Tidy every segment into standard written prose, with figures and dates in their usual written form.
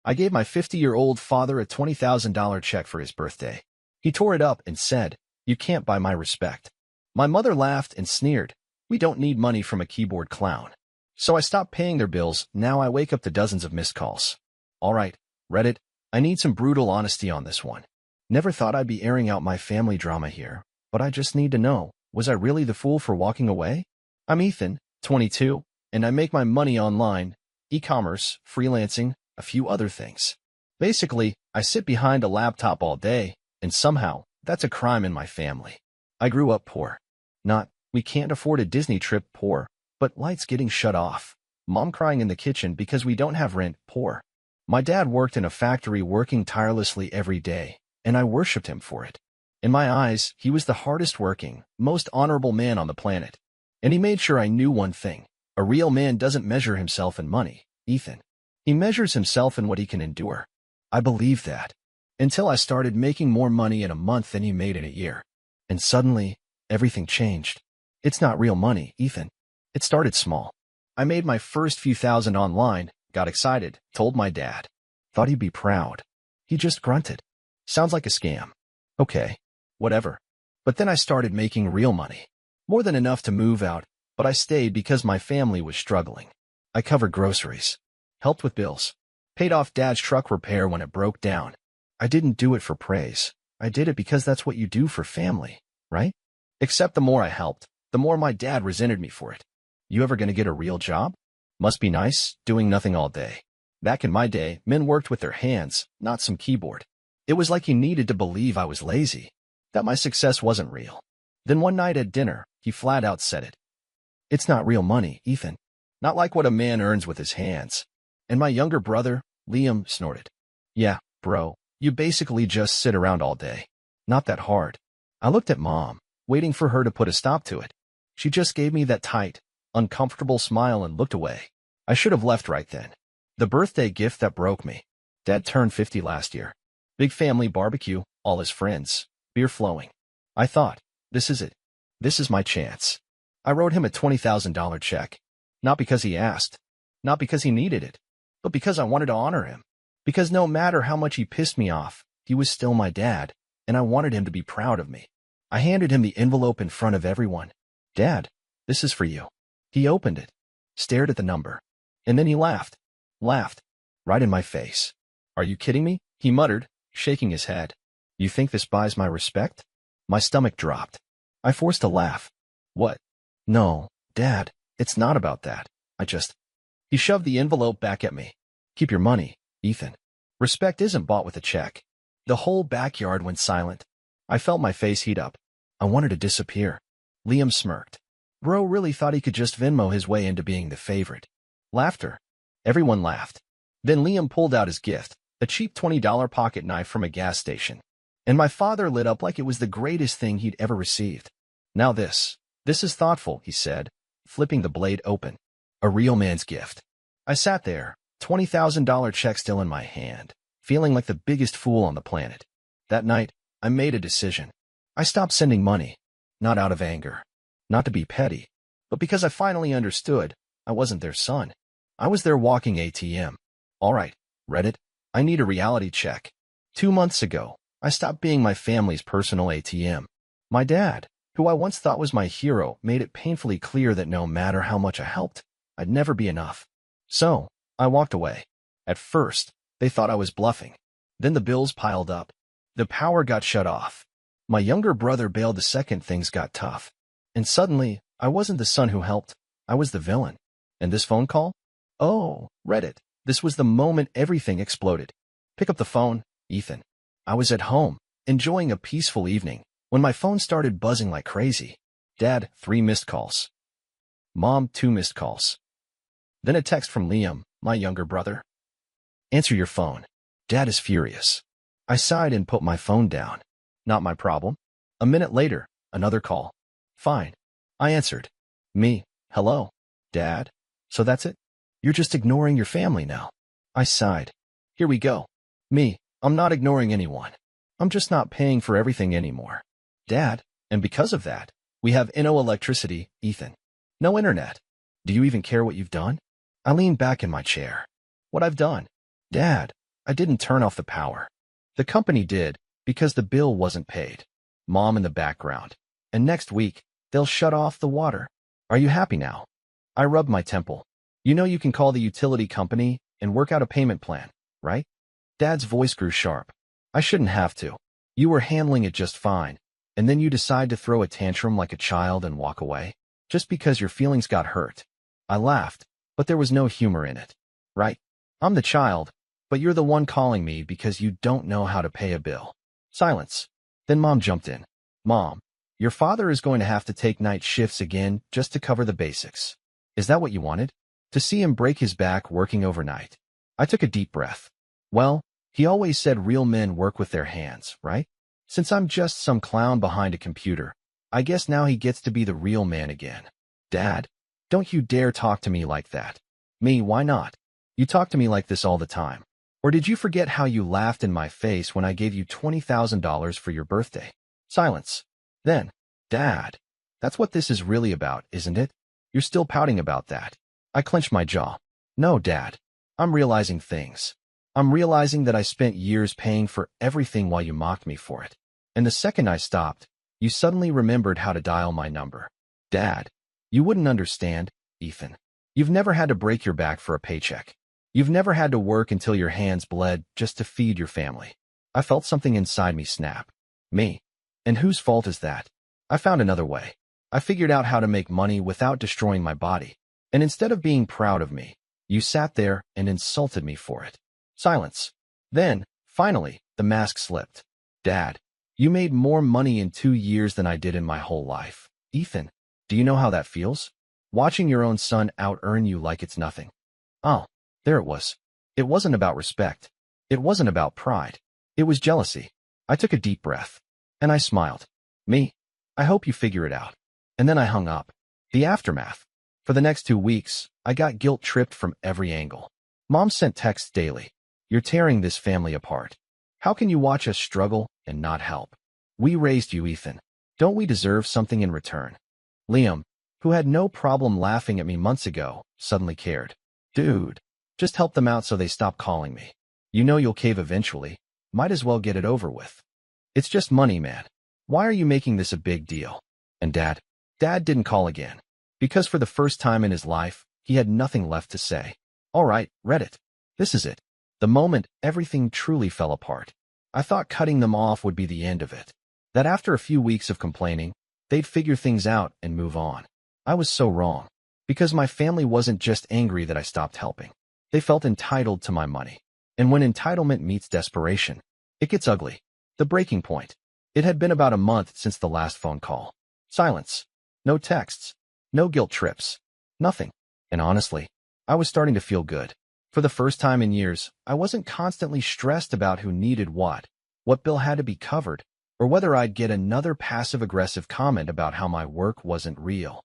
I gave my 50-year-old father a $20,000 check for his birthday. He tore it up and said, "You can't buy my respect." My mother laughed and sneered, "We don't need money from a keyboard clown." So I stopped paying their bills. Now I wake up to dozens of missed calls. All right, Reddit, I need some brutal honesty on this one. Never thought I'd be airing out my family drama here, but I just need to know, was I really the fool for walking away? I'm Ethan, 22, and I make my money online, e-commerce, freelancing, a few other things. Basically, I sit behind a laptop all day, and somehow, that's a crime in my family. I grew up poor. Not, we can't afford a Disney trip poor, but lights getting shut off. Mom crying in the kitchen because we don't have rent poor. My dad worked in a factory working tirelessly every day, and I worshipped him for it. In my eyes, he was the hardest working, most honorable man on the planet. And he made sure I knew one thing. A real man doesn't measure himself in money, Ethan. He measures himself in what he can endure. I believed that. Until I started making more money in a month than he made in a year. And suddenly, everything changed. It's not real money, Ethan. It started small. I made my first few thousand online, got excited, told my dad. Thought he'd be proud. He just grunted. Sounds like a scam. Okay, whatever. But then I started making real money. More than enough to move out, but I stayed because my family was struggling. I covered groceries, helped with bills, paid off Dad's truck repair when it broke down. I didn't do it for praise. I did it because that's what you do for family, right? Except the more I helped, the more my dad resented me for it. You ever gonna get a real job? Must be nice, doing nothing all day. Back in my day, men worked with their hands, not some keyboard. It was like he needed to believe I was lazy, that my success wasn't real. Then one night at dinner, he flat out said it. It's not real money, Ethan. Not like what a man earns with his hands. And my younger brother, Liam, snorted. Yeah, bro, you basically just sit around all day. Not that hard. I looked at Mom, waiting for her to put a stop to it. She just gave me that tight, uncomfortable smile and looked away. I should have left right then. The birthday gift that broke me. Dad turned 50 last year. Big family barbecue, all his friends, beer flowing. I thought, this is it. This is my chance. I wrote him a $20,000 check. Not because he asked. Not because he needed it. But because I wanted to honor him. Because no matter how much he pissed me off, he was still my dad, and I wanted him to be proud of me. I handed him the envelope in front of everyone. Dad, this is for you. He opened it, stared at the number, and then he laughed. Laughed. Right in my face. Are you kidding me? He muttered, shaking his head. You think this buys my respect? My stomach dropped. I forced a laugh. What? No, Dad, it's not about that. He shoved the envelope back at me. Keep your money, Ethan. Respect isn't bought with a check. The whole backyard went silent. I felt my face heat up. I wanted to disappear. Liam smirked. Bro really thought he could just Venmo his way into being the favorite. Laughter. Everyone laughed. Then Liam pulled out his gift, a cheap $20 pocket knife from a gas station. And my father lit up like it was the greatest thing he'd ever received. Now this is thoughtful, he said, flipping the blade open. A real man's gift. I sat there, $20,000 check still in my hand, feeling like the biggest fool on the planet. That night, I made a decision. I stopped sending money, not out of anger, not to be petty, but because I finally understood I wasn't their son. I was their walking ATM. All right, Reddit, I need a reality check. 2 months ago, I stopped being my family's personal ATM. My dad, who I once thought was my hero, made it painfully clear that no matter how much I helped, I'd never be enough. So, I walked away. At first, they thought I was bluffing. Then the bills piled up. The power got shut off. My younger brother bailed the second things got tough. And suddenly, I wasn't the son who helped. I was the villain. And this phone call? Oh, Reddit. This was the moment everything exploded. Pick up the phone, Ethan. I was at home, enjoying a peaceful evening, when my phone started buzzing like crazy. Dad, 3 missed calls. Mom, 2 missed calls. Then a text from Liam, my younger brother. Answer your phone. Dad is furious. I sighed and put my phone down. Not my problem. A minute later, another call. Fine. I answered. Me. Hello. Dad. So that's it? You're just ignoring your family now. I sighed. Here we go. Me. I'm not ignoring anyone. I'm just not paying for everything anymore. Dad. And because of that, we have no electricity, Ethan. No internet. Do you even care what you've done? I leaned back in my chair. What I've done? Dad. I didn't turn off the power. The company did, because the bill wasn't paid. Mom in the background. And next week, they'll shut off the water. Are you happy now? I rubbed my temple. You know you can call the utility company and work out a payment plan, right? Dad's voice grew sharp. I shouldn't have to. You were handling it just fine, and then you decide to throw a tantrum like a child and walk away, just because your feelings got hurt. I laughed, but there was no humor in it. Right? I'm the child, but you're the one calling me because you don't know how to pay a bill. Silence. Then Mom jumped in. Mom, your father is going to have to take night shifts again just to cover the basics. Is that what you wanted? To see him break his back working overnight. I took a deep breath. Well, he always said real men work with their hands, right? Since I'm just some clown behind a computer, I guess now he gets to be the real man again. Dad, don't you dare talk to me like that. Me, why not? You talk to me like this all the time. Or did you forget how you laughed in my face when I gave you $20,000 for your birthday? Silence. Then, Dad, that's what this is really about, isn't it? You're still pouting about that. I clenched my jaw. No, Dad. I'm realizing things. I'm realizing that I spent years paying for everything while you mocked me for it. And the second I stopped, you suddenly remembered how to dial my number. Dad, you wouldn't understand, Ethan. You've never had to break your back for a paycheck. You've never had to work until your hands bled just to feed your family. I felt something inside me snap. Me. And whose fault is that? I found another way. I figured out how to make money without destroying my body. And instead of being proud of me, you sat there and insulted me for it. Silence. Then, finally, the mask slipped. Dad, you made more money in 2 years than I did in my whole life. Ethan, do you know how that feels? Watching your own son out-earn you like it's nothing. Oh, there it was. It wasn't about respect. It wasn't about pride. It was jealousy. I took a deep breath. And I smiled. Me? I hope you figure it out. And then I hung up. The aftermath. For the next 2 weeks, I got guilt-tripped from every angle. Mom sent texts daily. You're tearing this family apart. How can you watch us struggle and not help? We raised you, Ethan. Don't we deserve something in return? Liam, who had no problem laughing at me months ago, suddenly cared. Dude, just help them out so they stop calling me. You know you'll cave eventually. Might as well get it over with. It's just money, man. Why are you making this a big deal? And Dad didn't call again. Because for the first time in his life, he had nothing left to say. All right, Reddit. This is it. The moment everything truly fell apart. I thought cutting them off would be the end of it. That after a few weeks of complaining, they'd figure things out and move on. I was so wrong. Because my family wasn't just angry that I stopped helping. They felt entitled to my money. And when entitlement meets desperation, it gets ugly. The breaking point. It had been about a month since the last phone call. Silence. No texts. No guilt trips. Nothing. And honestly, I was starting to feel good. For the first time in years, I wasn't constantly stressed about who needed what bill had to be covered, or whether I'd get another passive-aggressive comment about how my work wasn't real.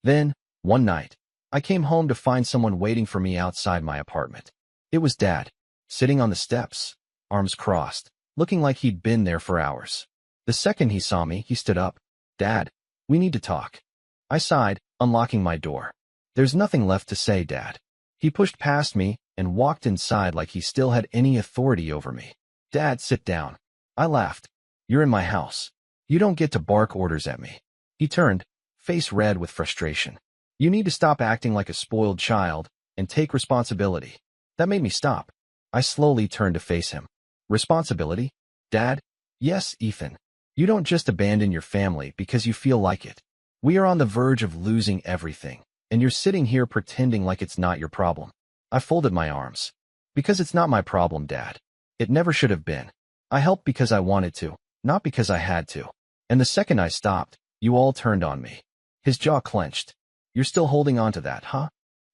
Then, one night, I came home to find someone waiting for me outside my apartment. It was Dad, sitting on the steps, arms crossed, looking like he'd been there for hours. The second he saw me, he stood up. Dad, we need to talk. I sighed, unlocking my door. There's nothing left to say, Dad. He pushed past me and walked inside like he still had any authority over me. Dad, sit down. I laughed. You're in my house. You don't get to bark orders at me. He turned, face red with frustration. You need to stop acting like a spoiled child and take responsibility. That made me stop. I slowly turned to face him. Responsibility? Dad? Yes, Ethan. You don't just abandon your family because you feel like it. We are on the verge of losing everything, and you're sitting here pretending like it's not your problem. I folded my arms. Because it's not my problem, Dad. It never should have been. I helped because I wanted to, not because I had to. And the second I stopped, you all turned on me. His jaw clenched. You're still holding on to that, huh?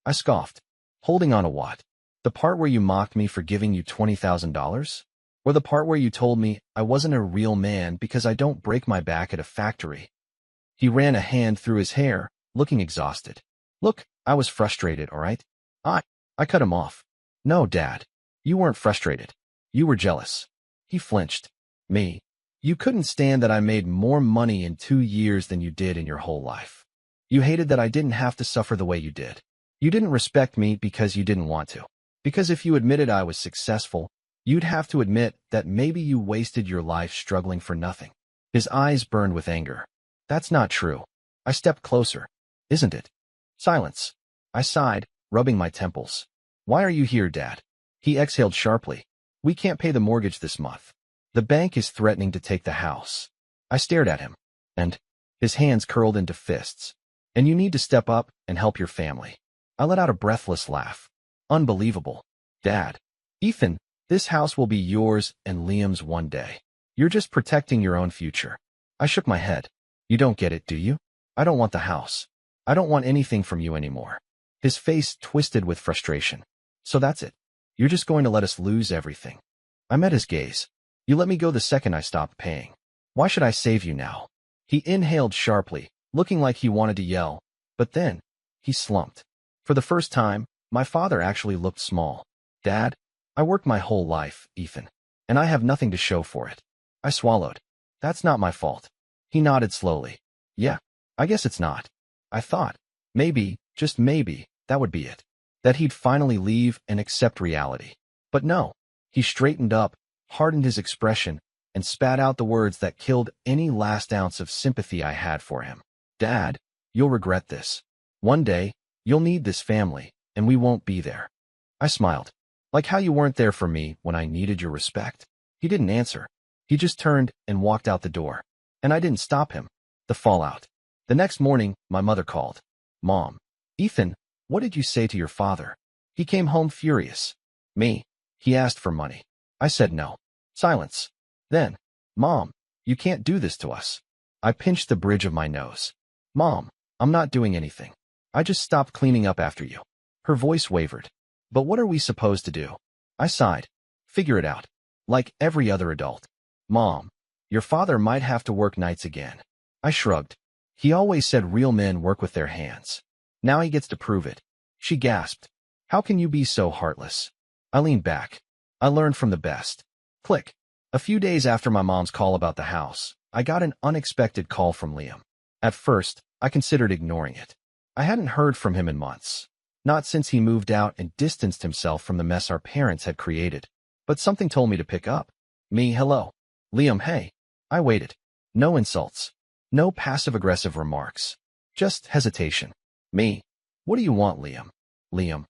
I scoffed. Holding on to what? The part where you mocked me for giving you $20,000? Or the part where you told me I wasn't a real man because I don't break my back at a factory? He ran a hand through his hair, looking exhausted. Look, I was frustrated, all right? I cut him off. No, Dad. You weren't frustrated. You were jealous. He flinched. Me. You couldn't stand that I made more money in 2 years than you did in your whole life. You hated that I didn't have to suffer the way you did. You didn't respect me because you didn't want to. Because if you admitted I was successful, You'd have to admit that maybe you wasted your life struggling for nothing. His eyes burned with anger. That's not true. I stepped closer. Isn't it? Silence. I sighed, rubbing my temples. Why are you here, Dad? He exhaled sharply. We can't pay the mortgage this month. The bank is threatening to take the house. I stared at him, and his hands curled into fists. And you need to step up and help your family. I let out a breathless laugh. Unbelievable. Dad. Ethan, this house will be yours and Liam's one day. You're just protecting your own future. I shook my head. You don't get it, do you? I don't want the house. I don't want anything from you anymore. His face twisted with frustration. So that's it. You're just going to let us lose everything. I met his gaze. You let me go the second I stopped paying. Why should I save you now? He inhaled sharply, looking like he wanted to yell, but then he slumped. For the first time, my father actually looked small. Dad, I worked my whole life, Ethan, and I have nothing to show for it. I swallowed. That's not my fault. He nodded slowly. Yeah, I guess it's not. I thought, maybe, just maybe, that would be it. That he'd finally leave and accept reality. But no. He straightened up, hardened his expression, and spat out the words that killed any last ounce of sympathy I had for him. Dad, you'll regret this. One day, you'll need this family, and we won't be there. I smiled. Like how you weren't there for me when I needed your respect. He didn't answer. He just turned and walked out the door. And I didn't stop him. The fallout. The next morning, my mother called. Mom. Ethan, what did you say to your father? He came home furious. Me. He asked for money. I said no. Silence. Then, Mom, you can't do this to us. I pinched the bridge of my nose. Mom, I'm not doing anything. I just stopped cleaning up after you. Her voice wavered. But what are we supposed to do? I sighed. Figure it out. Like every other adult. Mom, your father might have to work nights again. I shrugged. He always said real men work with their hands. Now he gets to prove it. She gasped. How can you be so heartless? I leaned back. I learned from the best. Click. A few days after my mom's call about the house, I got an unexpected call from Liam. At first, I considered ignoring it. I hadn't heard from him in months. Not since he moved out and distanced himself from the mess our parents had created. But something told me to pick up. Me, hello. Liam, hey. I waited. No insults. No passive-aggressive remarks. Just hesitation. Me. What do you want, Liam? Liam.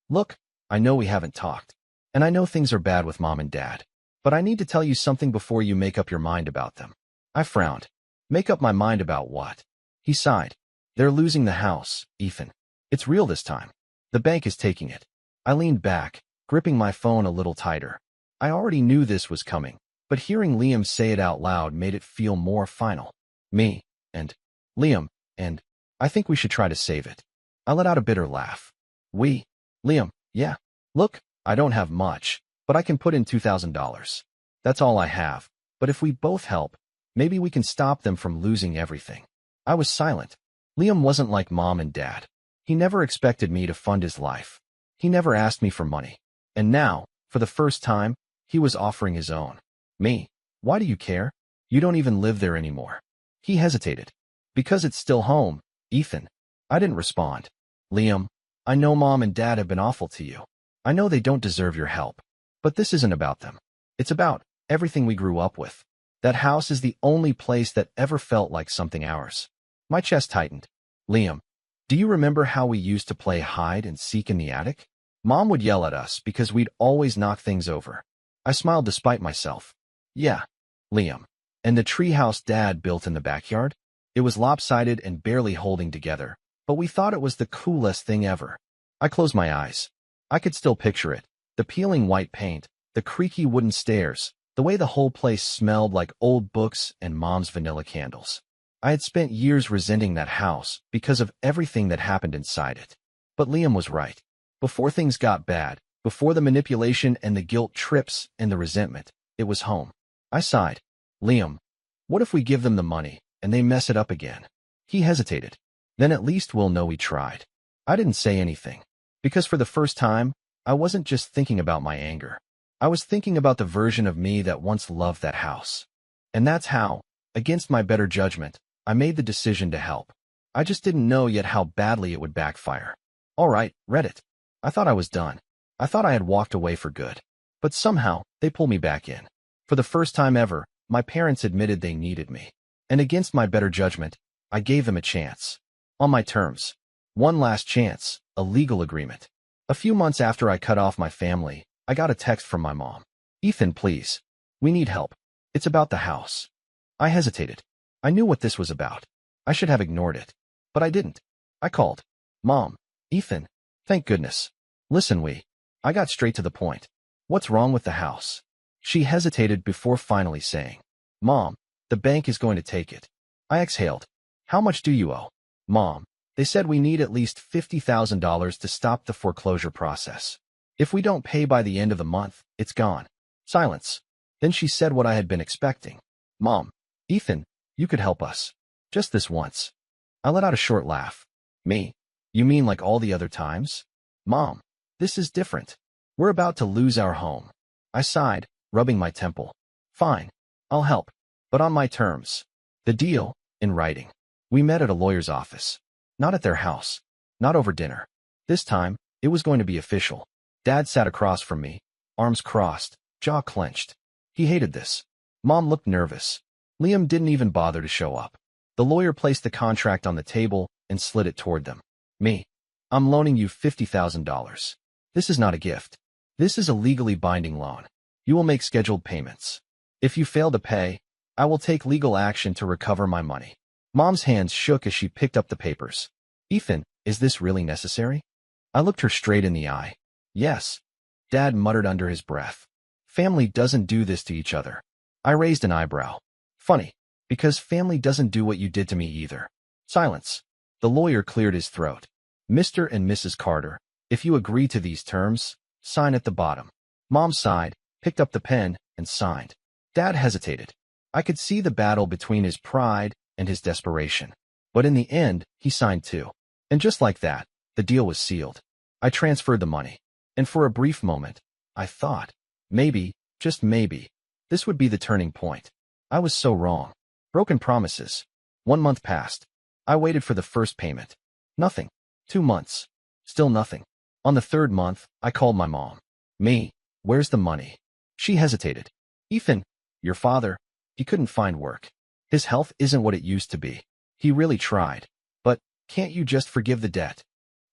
Look, I know we haven't talked. And I know things are bad with Mom and Dad. But I need to tell you something before you make up your mind about them. I frowned. Make up my mind about what? He sighed. They're losing the house, Ethan. It's real this time. The bank is taking it. I leaned back, gripping my phone a little tighter. I already knew this was coming, but hearing Liam say it out loud made it feel more final. Me, and Liam, and I think we should try to save it. I let out a bitter laugh. Liam, yeah. Look, I don't have much, but I can put in $2,000. That's all I have, but if we both help, maybe we can stop them from losing everything. I was silent. Liam wasn't like Mom and Dad. He never expected me to fund his life. He never asked me for money. And now, for the first time, he was offering his own. Me. Why do you care? You don't even live there anymore. He hesitated. Because it's still home, Ethan. I didn't respond. Liam, I know Mom and Dad have been awful to you. I know they don't deserve your help. But this isn't about them. It's about everything we grew up with. That house is the only place that ever felt like something ours. My chest tightened. Liam, do you remember how we used to play hide and seek in the attic? Mom would yell at us because we'd always knock things over. I smiled despite myself. Yeah, Liam. And the treehouse Dad built in the backyard? It was lopsided and barely holding together, but we thought it was the coolest thing ever. I closed my eyes. I could still picture it. The peeling white paint, the creaky wooden stairs, the way the whole place smelled like old books and Mom's vanilla candles. I had spent years resenting that house because of everything that happened inside it. But Liam was right. Before things got bad, before the manipulation and the guilt trips and the resentment, it was home. I sighed. Liam, what if we give them the money and they mess it up again? He hesitated. Then at least we'll know we tried. I didn't say anything. Because for the first time, I wasn't just thinking about my anger. I was thinking about the version of me that once loved that house. And that's how, against my better judgment, I made the decision to help. I just didn't know yet how badly it would backfire. All right, Reddit. I thought I was done. I thought I had walked away for good. But somehow, they pull me back in. For the first time ever, my parents admitted they needed me. And against my better judgment, I gave them a chance. On my terms. One last chance, a legal agreement. A few months after I cut off my family, I got a text from my mom. "Ethan, please. We need help. It's about the house." I hesitated. I knew what this was about. I should have ignored it. But I didn't. I called. "Mom, Ethan, thank goodness. Listen, I got straight to the point. What's wrong with the house?" She hesitated before finally saying, "Mom, the bank is going to take it." I exhaled. "How much do you owe?" "Mom, they said we need at least $50,000 to stop the foreclosure process. If we don't pay by the end of the month, it's gone." Silence. Then she said what I had been expecting. "Mom, Ethan, you could help us. Just this once." I let out a short laugh. "Me? You mean like all the other times?" "Mom, this is different. We're about to lose our home." I sighed, rubbing my temple. "Fine, I'll help. But on my terms. The deal, in writing." We met at a lawyer's office. Not at their house. Not over dinner. This time, it was going to be official. Dad sat across from me, arms crossed, jaw clenched. He hated this. Mom looked nervous. Liam didn't even bother to show up. The lawyer placed the contract on the table and slid it toward them. "Me. I'm loaning you $50,000. This is not a gift. This is a legally binding loan. You will make scheduled payments. If you fail to pay, I will take legal action to recover my money." Mom's hands shook as she picked up the papers. "Ethan, is this really necessary?" I looked her straight in the eye. "Yes." Dad muttered under his breath. "Family doesn't do this to each other." I raised an eyebrow. "Funny, because family doesn't do what you did to me either." Silence. The lawyer cleared his throat. "Mr. and Mrs. Carter, if you agree to these terms, sign at the bottom." Mom sighed, picked up the pen, and signed. Dad hesitated. I could see the battle between his pride and his desperation. But in the end, he signed too. And just like that, the deal was sealed. I transferred the money. And for a brief moment, I thought, maybe, just maybe, this would be the turning point. I was so wrong. Broken promises. 1 month passed. I waited for the first payment. Nothing. 2 months. Still nothing. On the 3rd month, I called my mom. "Me, where's the money?" She hesitated. "Ethan, your father, he couldn't find work. His health isn't what it used to be. He really tried. But can't you just forgive the debt?"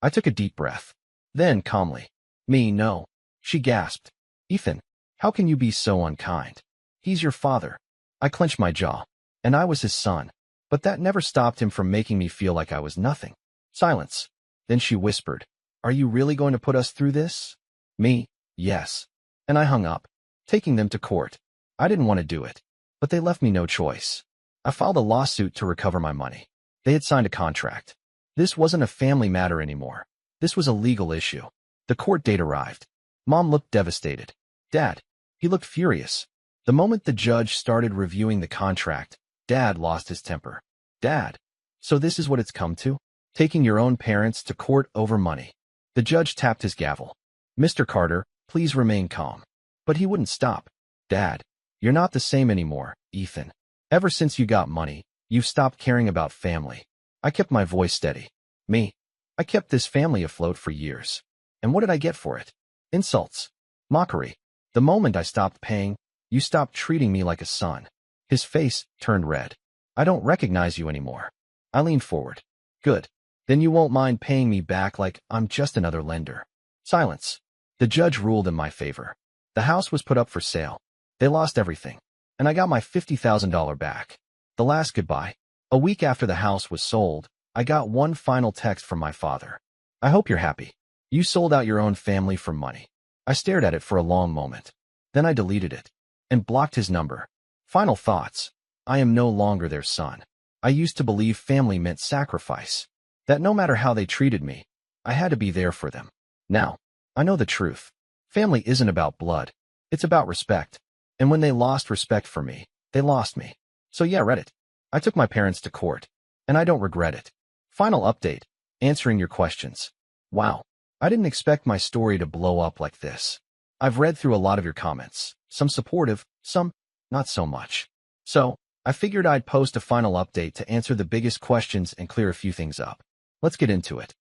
I took a deep breath. Then, calmly, "Me, no." She gasped. "Ethan, how can you be so unkind? He's your father." I clenched my jaw. And I was his son. But that never stopped him from making me feel like I was nothing. Silence. Then she whispered, "Are you really going to put us through this?" Me, yes. And I hung up, taking them to court. I didn't want to do it. But they left me no choice. I filed a lawsuit to recover my money. They had signed a contract. This wasn't a family matter anymore. This was a legal issue. The court date arrived. Mom looked devastated. Dad, he looked furious. The moment the judge started reviewing the contract, Dad lost his temper. "Dad, so this is what it's come to? Taking your own parents to court over money." The judge tapped his gavel. "Mr. Carter, please remain calm." But he wouldn't stop. "Dad, you're not the same anymore, Ethan. Ever since you got money, you've stopped caring about family." I kept my voice steady. "Me, I kept this family afloat for years. And what did I get for it? Insults. Mockery. The moment I stopped paying, you stopped treating me like a son." His face turned red. "I don't recognize you anymore." I leaned forward. "Good. Then you won't mind paying me back like I'm just another lender." Silence. The judge ruled in my favor. The house was put up for sale. They lost everything. And I got my $50,000 back. The last goodbye. A week after the house was sold, I got one final text from my father. "I hope you're happy. You sold out your own family for money." I stared at it for a long moment. Then I deleted it. And blocked his number. Final thoughts. I am no longer their son. I used to believe family meant sacrifice. That no matter how they treated me, I had to be there for them. Now, I know the truth. Family isn't about blood. It's about respect. And when they lost respect for me, they lost me. So yeah, Reddit. I took my parents to court. And I don't regret it. Final update. Answering your questions. Wow. I didn't expect my story to blow up like this. I've read through a lot of your comments. Some supportive, some not so much. So, I figured I'd post a final update to answer the biggest questions and clear a few things up. Let's get into it.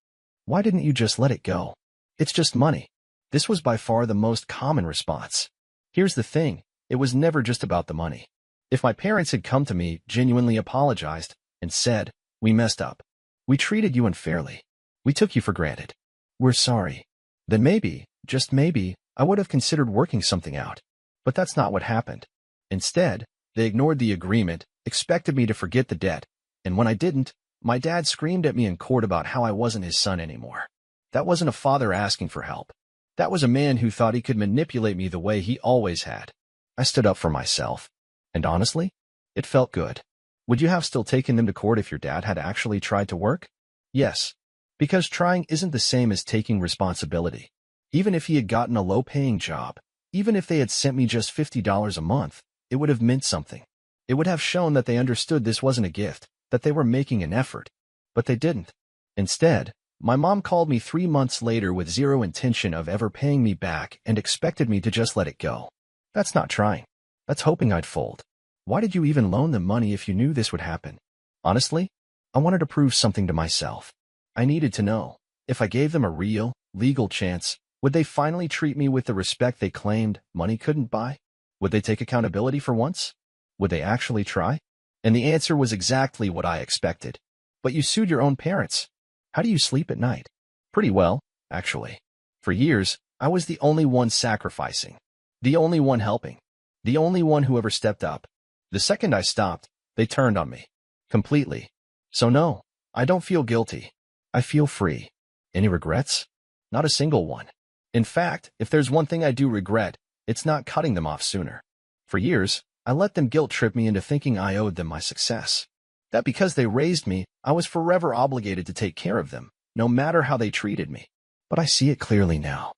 Why didn't you just let it go? It's just money. This was by far the most common response. Here's the thing, it was never just about the money. If my parents had come to me, genuinely apologized, and said, "We messed up. We treated you unfairly. We took you for granted. We're sorry," then maybe, just maybe, I would have considered working something out. But that's not what happened. Instead, they ignored the agreement, expected me to forget the debt, and when I didn't, my dad screamed at me in court about how I wasn't his son anymore. That wasn't a father asking for help. That was a man who thought he could manipulate me the way he always had. I stood up for myself. And honestly, it felt good. Would you have still taken them to court if your dad had actually tried to work? Yes. Because trying isn't the same as taking responsibility. Even if he had gotten a low-paying job, even if they had sent me just $50 a month, it would have meant something. It would have shown that they understood this wasn't a gift, that they were making an effort. But they didn't. Instead, my mom called me 3 months later with zero intention of ever paying me back and expected me to just let it go. That's not trying. That's hoping I'd fold. Why did you even loan them money if you knew this would happen? Honestly, I wanted to prove something to myself. I needed to know, if I gave them a real, legal chance, would they finally treat me with the respect they claimed money couldn't buy? Would they take accountability for once? Would they actually try? And the answer was exactly what I expected. But you sued your own parents. How do you sleep at night? Pretty well, actually. For years, I was the only one sacrificing. The only one helping. The only one who ever stepped up. The second I stopped, they turned on me. Completely. So no, I don't feel guilty. I feel free. Any regrets? Not a single one. In fact, if there's one thing I do regret, it's not cutting them off sooner. For years, I let them guilt trip me into thinking I owed them my success. That because they raised me, I was forever obligated to take care of them, no matter how they treated me. But I see it clearly now.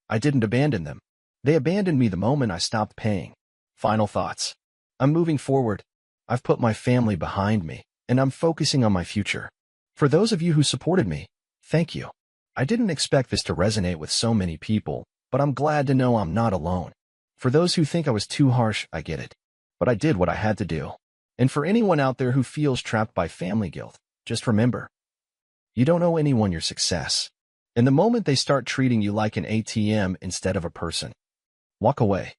I didn't abandon them. They abandoned me the moment I stopped paying. Final thoughts. I'm moving forward. I've put my family behind me, and I'm focusing on my future. For those of you who supported me, thank you. I didn't expect this to resonate with so many people, but I'm glad to know I'm not alone. For those who think I was too harsh, I get it. But I did what I had to do. And for anyone out there who feels trapped by family guilt, just remember, you don't owe anyone your success. And the moment they start treating you like an ATM instead of a person, walk away.